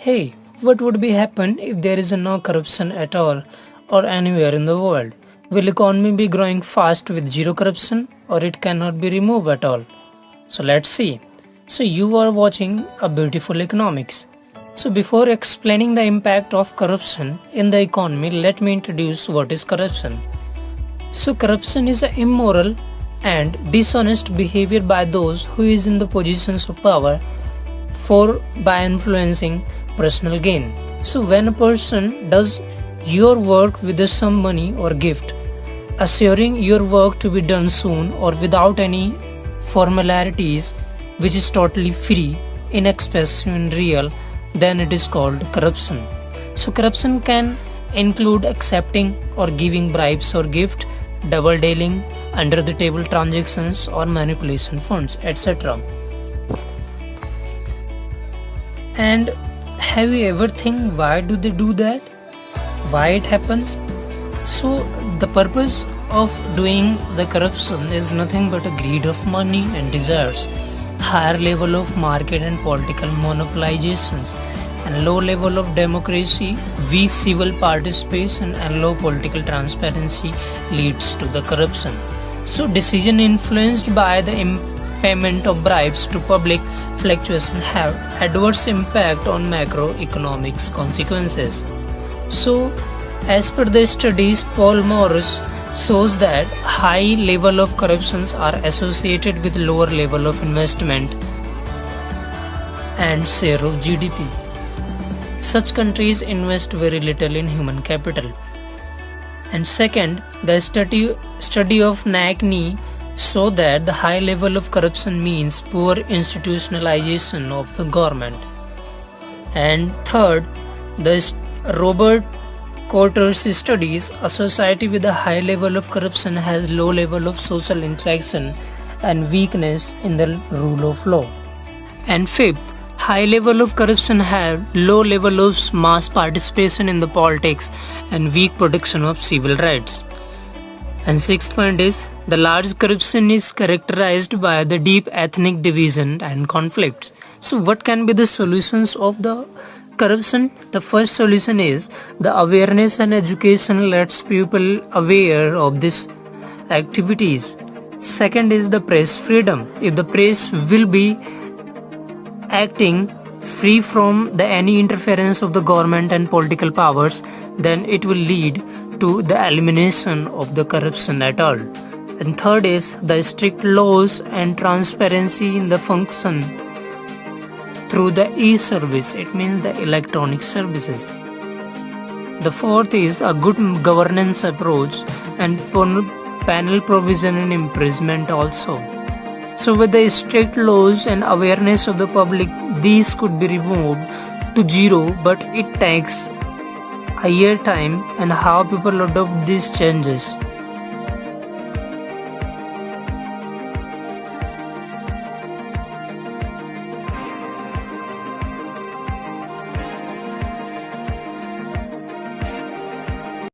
Hey, what would be happen if there is no corruption at all or anywhere in the world? Will economy be growing fast with zero corruption or it cannot be removed at all? So let's see. So you are watching a beautiful economics. So before explaining the impact of corruption in the economy, let me introduce what is corruption. So corruption is an immoral and dishonest behavior by those who is in the positions of power for by influencing personal gain. So when a person does your work with some money or gift, assuring your work to be done soon or without any formalities, which is totally free, inexpensive and real, then it is called corruption. So corruption can include accepting or giving bribes or gift, double dealing, under the table transactions or manipulation funds, etc. And have you ever think why do they do that? Why it happens? So the purpose of doing the corruption is nothing but a greed of money and desires, higher level of market and political monopolizations, and low level of democracy, weak civil participation and low political transparency leads to the corruption. So decision influenced by the payment of bribes to public fluctuation have adverse impact on macroeconomics consequences. So as per the studies, Paul Morris shows that high level of corruptions are associated with lower level of investment and share of GDP. Such countries invest very little in human capital. And second, the study of NACNE show that the high level of corruption means poor institutionalization of the government. And third, the Robert Porter's studies, a society with a high level of corruption has low level of social interaction and weakness in the rule of law. And fifth, high level of corruption have low level of mass participation in the politics and weak protection of civil rights. And sixth point is, the large corruption is characterized by the deep ethnic division and conflicts. So what can be the solutions of the corruption? The first solution is the awareness and education lets people aware of these activities. Second is the press freedom. If the press will be acting free from any interference of the government and political powers, then it will lead to the elimination of the corruption at all. And third is the strict laws and transparency in the function through the e-service, it means the electronic services. The fourth is a good governance approach and panel provision and imprisonment also. So with the strict laws and awareness of the public, these could be removed to zero, but it takes a year time and how people adopt these changes.